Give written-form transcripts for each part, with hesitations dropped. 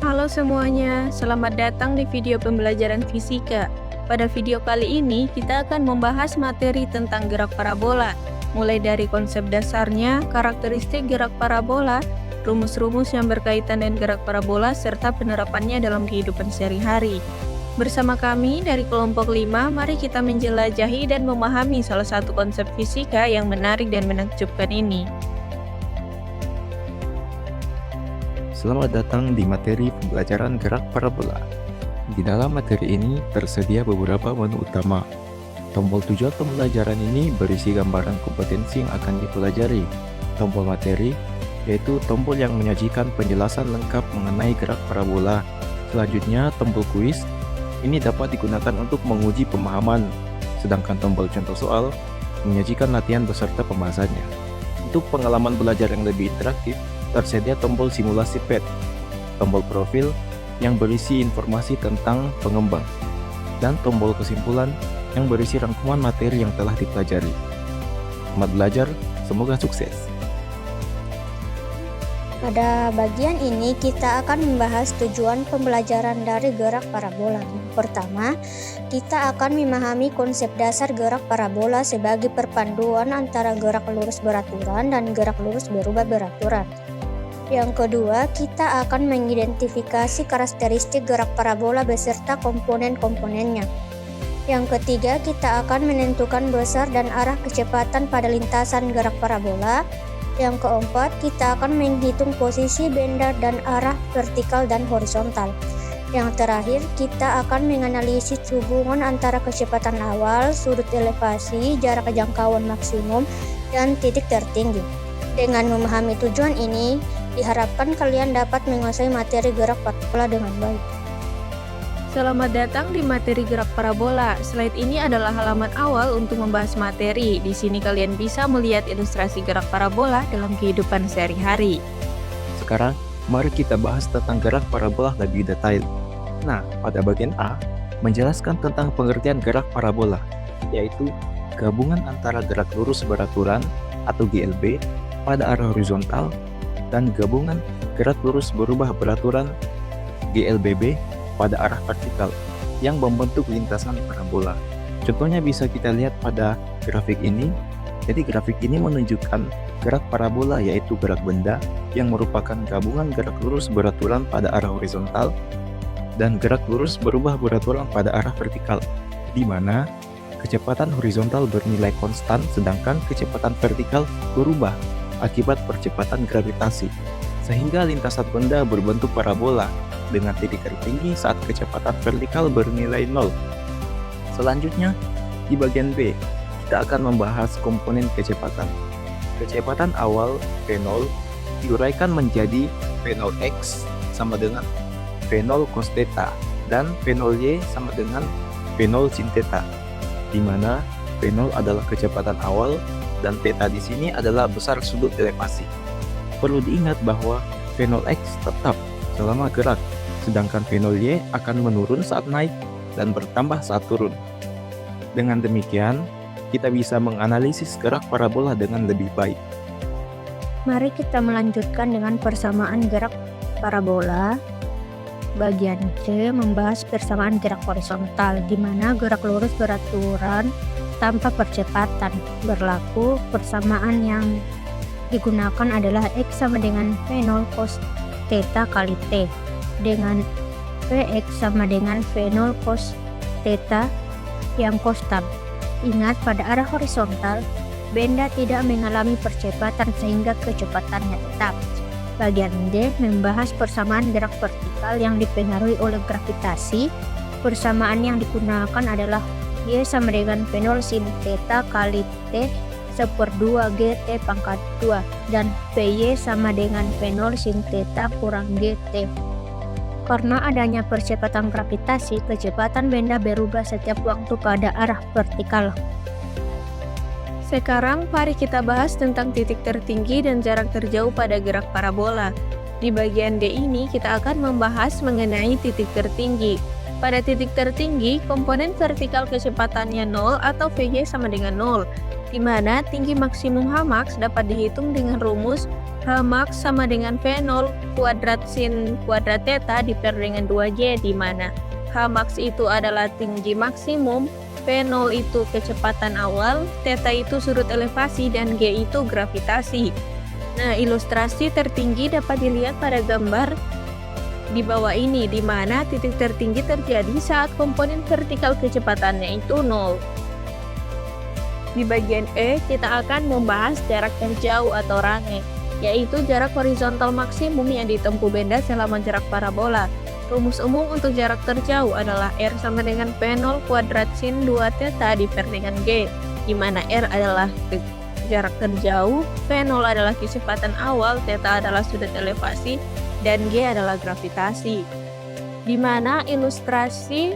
Halo semuanya, selamat datang di video pembelajaran fisika. Pada video kali ini, kita akan membahas materi tentang gerak parabola, mulai dari konsep dasarnya, karakteristik gerak parabola, rumus-rumus yang berkaitan dengan gerak parabola, serta penerapannya dalam kehidupan sehari-hari. Bersama kami dari kelompok 5, mari kita menjelajahi dan memahami salah satu konsep fisika yang menarik dan menakjubkan ini. Selamat datang di materi pembelajaran gerak parabola. Di dalam materi ini tersedia beberapa menu utama. Tombol tujuan pembelajaran ini berisi gambaran kompetensi yang akan dipelajari. Tombol materi, yaitu tombol yang menyajikan penjelasan lengkap mengenai gerak parabola. Selanjutnya, tombol kuis, ini dapat digunakan untuk menguji pemahaman. Sedangkan tombol contoh soal, menyajikan latihan beserta pembahasannya. Untuk pengalaman belajar yang lebih interaktif, tersedia tombol simulasi PET, tombol profil yang berisi informasi tentang pengembang, dan tombol kesimpulan yang berisi rangkuman materi yang telah dipelajari. Selamat belajar, semoga sukses. Pada bagian ini kita akan membahas tujuan pembelajaran dari gerak parabola. Pertama, kita akan memahami konsep dasar gerak parabola sebagai perpaduan antara gerak lurus beraturan dan gerak lurus berubah beraturan. Yang kedua, kita akan mengidentifikasi karakteristik gerak parabola beserta komponen-komponennya. Yang ketiga, kita akan menentukan besar dan arah kecepatan pada lintasan gerak parabola. Yang keempat, kita akan menghitung posisi benda dan arah vertikal dan horizontal. Yang terakhir, kita akan menganalisis hubungan antara kecepatan awal, sudut elevasi, jarak jangkauan maksimum, dan titik tertinggi. Dengan memahami tujuan ini, diharapkan kalian dapat menguasai materi gerak parabola dengan baik. Selamat datang di materi gerak parabola. Slide ini adalah halaman awal untuk membahas materi. Di sini kalian bisa melihat ilustrasi gerak parabola dalam kehidupan sehari-hari. Sekarang, mari kita bahas tentang gerak parabola lebih detail. Nah, pada bagian A, menjelaskan tentang pengertian gerak parabola, yaitu gabungan antara gerak lurus beraturan atau GLB pada arah horizontal dan gabungan gerak lurus berubah beraturan GLBB pada arah vertikal yang membentuk lintasan parabola. Contohnya bisa kita lihat pada grafik ini. Jadi grafik ini menunjukkan gerak parabola, yaitu gerak benda yang merupakan gabungan gerak lurus beraturan pada arah horizontal dan gerak lurus berubah beraturan pada arah vertikal, di mana kecepatan horizontal bernilai konstan sedangkan kecepatan vertikal berubah akibat percepatan gravitasi, sehingga lintasan benda berbentuk parabola dengan titik tertinggi saat kecepatan vertikal bernilai 0. Selanjutnya, di bagian B, kita akan membahas komponen kecepatan. Kecepatan awal V0 diuraikan menjadi V0 X sama dengan V0 cos theta dan V0 Y sama dengan V0 sin theta, di mana V0 adalah kecepatan awal dan theta di sini adalah besar sudut elevasi. Perlu diingat bahwa V0 X tetap selama gerak, sedangkan V0 Y akan menurun saat naik dan bertambah saat turun. Dengan demikian, kita bisa menganalisis gerak parabola dengan lebih baik. Mari kita melanjutkan dengan persamaan gerak parabola. Bagian C membahas persamaan gerak horizontal, di mana gerak lurus beraturan tanpa percepatan berlaku. Persamaan yang digunakan adalah X sama dengan V0 cos theta kali T, dengan Vx sama dengan V0 cos theta yang konstan. Ingat, pada arah horizontal, benda tidak mengalami percepatan sehingga kecepatannya tetap. Bagian D membahas persamaan gerak vertikal yang dipengaruhi oleh gravitasi. Persamaan yang digunakan adalah Y sama dengan V0 sin theta kali T /2 GT pangkat 2 dan Vy sama dengan V0 sin theta kurang GT. Karena adanya percepatan gravitasi, kecepatan benda berubah setiap waktu pada arah vertikal. Sekarang mari kita bahas tentang titik tertinggi dan jarak terjauh pada gerak parabola. Di bagian D ini kita akan membahas mengenai titik tertinggi. Pada titik tertinggi, komponen vertikal kecepatannya 0 atau Vy sama dengan 0, di mana tinggi maksimum Hmax dapat dihitung dengan rumus Hmax sama dengan V0 kuadrat sin kuadrat theta diper dengan 2J, di mana Hmax itu adalah tinggi maksimum, V0 itu kecepatan awal, theta itu sudut elevasi, dan G itu gravitasi. Nah, ilustrasi tertinggi dapat dilihat pada gambar di bawah ini, di mana titik tertinggi terjadi saat komponen vertikal kecepatannya itu 0. Di bagian E, kita akan membahas jarak terjauh atau range, yaitu jarak horizontal maksimum yang ditempuh benda selama jarak parabola. Rumus umum untuk jarak terjauh adalah R sama dengan V0 kuadrat sin 2 theta diper dengan G, di mana R adalah jarak terjauh, V0 adalah kecepatan awal, theta adalah sudut elevasi, dan G adalah gravitasi. Di mana ilustrasi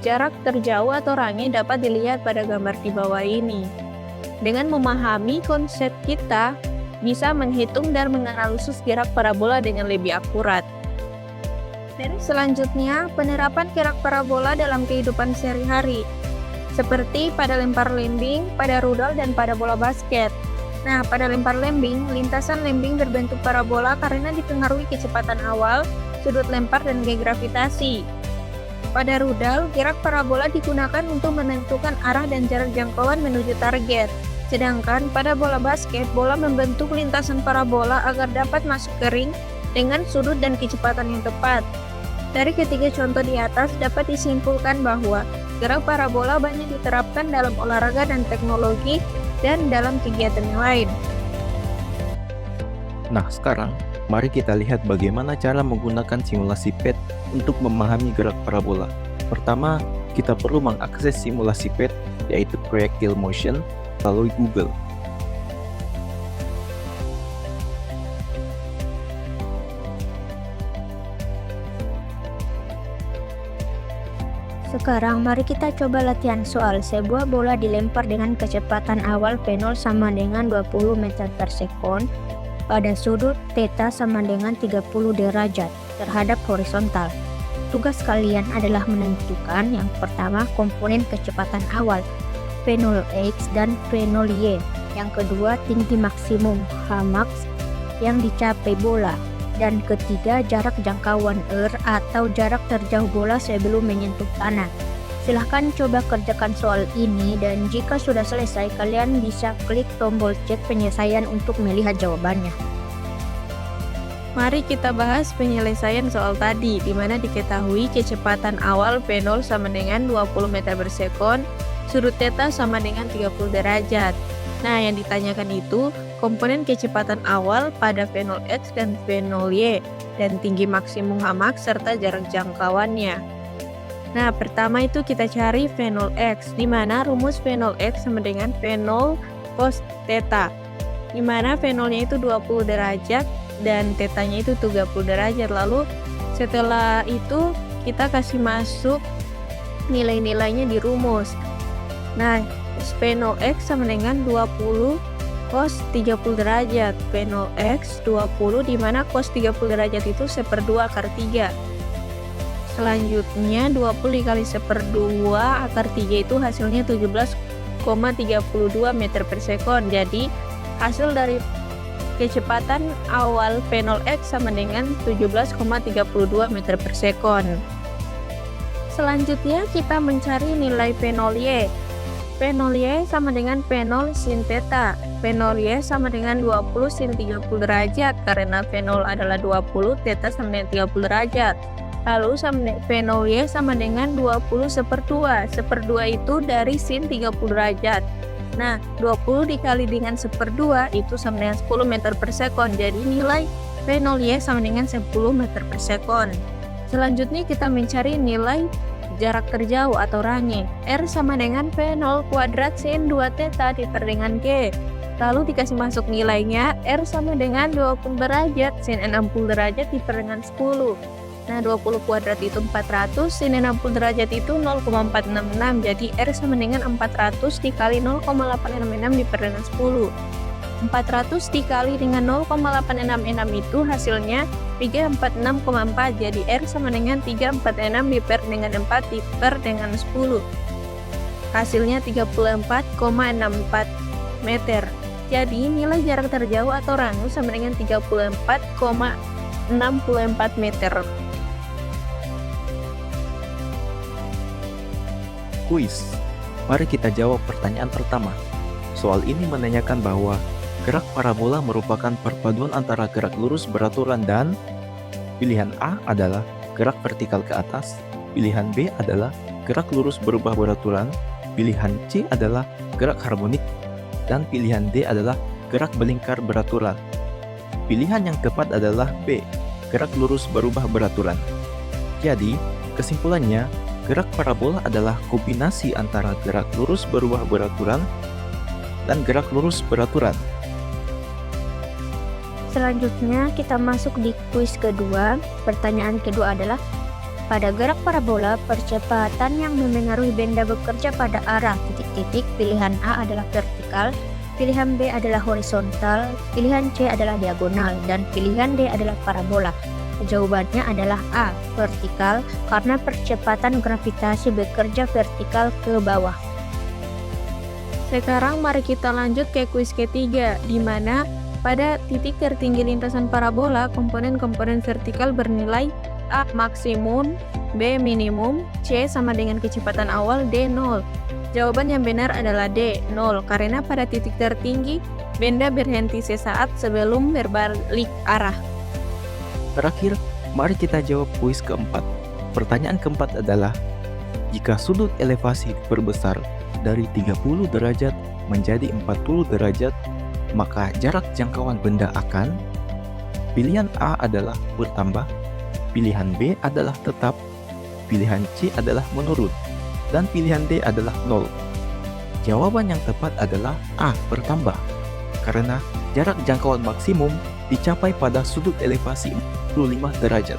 jarak terjauh atau range dapat dilihat pada gambar di bawah ini. Dengan memahami konsep, kita bisa menghitung dan menganalisis gerak parabola dengan lebih akurat. Selanjutnya, penerapan gerak parabola dalam kehidupan sehari-hari, seperti pada lempar lembing, pada rudal, dan pada bola basket. Nah, pada lempar lembing, lintasan lembing berbentuk parabola karena dipengaruhi kecepatan awal, sudut lempar, dan G gravitasi. Pada rudal, gerak parabola digunakan untuk menentukan arah dan jarak jangkauan menuju target. Sedangkan pada bola basket, bola membentuk lintasan parabola agar dapat masuk ke ring dengan sudut dan kecepatan yang tepat. Dari ketiga contoh di atas dapat disimpulkan bahwa gerak parabola banyak diterapkan dalam olahraga dan teknologi dan dalam kegiatan yang lain. Nah, sekarang mari kita lihat bagaimana cara menggunakan simulasi PET untuk memahami gerak parabola. Pertama, kita perlu mengakses simulasi PET, yaitu Projectile Motion, melalui Google. Sekarang mari kita coba latihan soal. Sebuah bola dilempar dengan kecepatan awal V0 sama dengan 20 meter per sekon pada sudut theta sama dengan 30 derajat terhadap horizontal. Tugas kalian adalah menentukan yang pertama komponen kecepatan awal V0x dan V0y, yang kedua tinggi maksimum Hmax yang dicapai bola, dan ketiga jarak jangkauan R atau jarak terjauh bola sebelum menyentuh tanah. Silahkan coba kerjakan soal ini, dan jika sudah selesai kalian bisa klik tombol cek penyelesaian untuk melihat jawabannya. Mari kita bahas penyelesaian soal tadi, di mana diketahui kecepatan awal V0 sama dengan 20 meter per sekon, sudut theta sama dengan 30 derajat. Nah, yang ditanyakan itu komponen kecepatan awal pada V0x dan V0y, dan tinggi maksimum Hmax serta jarak jangkauannya. Nah, pertama itu kita cari V0x, di mana rumus V0x sama dengan V0 cos theta, di mana V0-nya itu 20 derajat dan theta-nya itu 30 derajat. Lalu setelah itu kita kasih masuk nilai-nilainya di rumus. Nah, V0x sama dengan 20 cos 30 derajat, V0x 20, di mana cos 30 derajat itu 1/2 akar 3. Selanjutnya 20 dikali 1/2 akar 3 itu hasilnya 17,32 meter per sekon. Jadi hasil dari kecepatan awal V0x sama dengan 17,32 meter per sekon. Selanjutnya kita mencari nilai V0y. V0y sama dengan V0 sin theta. V0y sama dengan 20 sin 30 derajat, karena V0 adalah 20, theta sama dengan 30 derajat. Lalu V0y sama dengan 20 1/2. 1/2 itu dari sin 30 derajat. Nah, 20 dikali dengan 1/2 itu sama dengan 10 meter per sekon. Jadi nilai V0y sama dengan 10 meter per sekon. Selanjutnya kita mencari nilai jarak terjauh atau range. R sama dengan V0 kuadrat sin 2 theta diper dengan G. Lalu dikasih masuk nilainya, R sama dengan 20 derajat sin 60 derajat diper dengan 10. Nah, 20 kuadrat itu 400, sin 60 derajat itu 0,466. Jadi R sama dengan 400 dikali 0,866 diper dengan 10. 400 dikali dengan 0,866 itu hasilnya 346,4. Jadi R sama dengan 346 diper dengan 4 diper dengan 10. Hasilnya 34,64 meter. Jadi, nilai jarak terjauh atau radius sama dengan 34,64 meter. Kuis. Mari kita jawab pertanyaan pertama. Soal ini menanyakan bahwa gerak parabola merupakan perpaduan antara gerak lurus beraturan dan pilihan A adalah gerak vertikal ke atas, pilihan B adalah gerak lurus berubah beraturan, pilihan C adalah gerak harmonik, dan pilihan D adalah gerak belingkar beraturan. Pilihan yang tepat adalah B, gerak lurus berubah beraturan. Jadi, kesimpulannya, gerak parabola adalah kombinasi antara gerak lurus berubah beraturan dan gerak lurus beraturan. Selanjutnya kita masuk di kuis kedua. Pertanyaan kedua adalah, pada gerak parabola, percepatan yang memengaruhi benda bekerja pada arah titik-titik. Pilihan A adalah vertikal, pilihan B adalah horizontal, pilihan C adalah diagonal, dan pilihan D adalah parabola. Jawabannya adalah A, vertikal, karena percepatan gravitasi bekerja vertikal ke bawah. Sekarang mari kita lanjut ke kuis ketiga, di mana pada titik tertinggi lintasan parabola, komponen-komponen vertikal bernilai A maksimum, B minimum, C sama dengan kecepatan awal, D 0. Jawaban yang benar adalah D 0, karena pada titik tertinggi, benda berhenti sesaat sebelum berbalik arah. Terakhir, mari kita jawab kuis keempat. Pertanyaan keempat adalah, jika sudut elevasi diperbesar dari 30 derajat menjadi 40 derajat, maka jarak jangkauan benda akan pilihan A adalah bertambah, pilihan B adalah tetap, pilihan C adalah menurun, dan pilihan D adalah 0. Jawaban yang tepat adalah A, bertambah, karena jarak jangkauan maksimum dicapai pada sudut elevasi 45 derajat.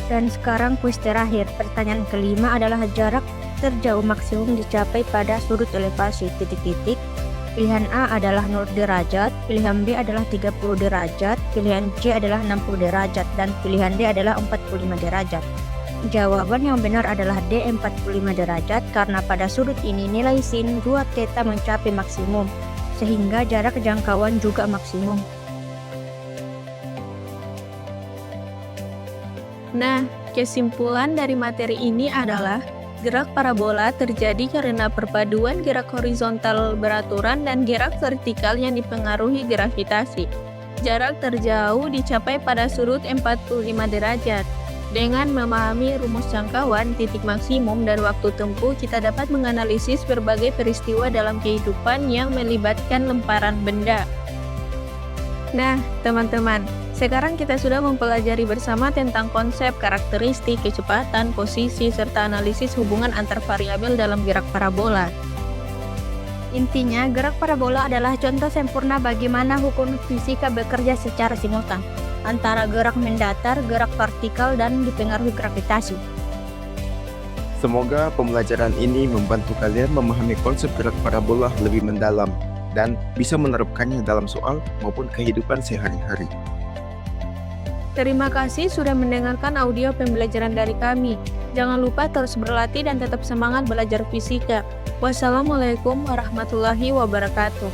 Dan sekarang kuis terakhir. Pertanyaan kelima adalah jarak terjauh maksimum dicapai pada sudut elevasi titik-titik. Pilihan A adalah 0 derajat, pilihan B adalah 30 derajat, pilihan C adalah 60 derajat, dan pilihan D adalah 45 derajat. Jawaban yang benar adalah D, 45 derajat, karena pada sudut ini nilai sin 2 theta mencapai maksimum, sehingga jarak jangkauan juga maksimum. Nah, kesimpulan dari materi ini adalah gerak parabola terjadi karena perpaduan gerak horizontal beraturan dan gerak vertikal yang dipengaruhi gravitasi. Jarak terjauh dicapai pada sudut 45 derajat. Dengan memahami rumus jangkauan, titik maksimum, dan waktu tempuh, kita dapat menganalisis berbagai peristiwa dalam kehidupan yang melibatkan lemparan benda. Nah, teman-teman, sekarang kita sudah mempelajari bersama tentang konsep, karakteristik, kecepatan, posisi, serta analisis hubungan antar variabel dalam gerak parabola. Intinya, gerak parabola adalah contoh sempurna bagaimana hukum fisika bekerja secara simultan antara gerak mendatar, gerak vertikal, dan dipengaruhi gravitasi. Semoga pembelajaran ini membantu kalian memahami konsep gerak parabola lebih mendalam dan bisa menerapkannya dalam soal maupun kehidupan sehari-hari. Terima kasih sudah mendengarkan audio pembelajaran dari kami. Jangan lupa terus berlatih dan tetap semangat belajar fisika. Wassalamualaikum warahmatullahi wabarakatuh.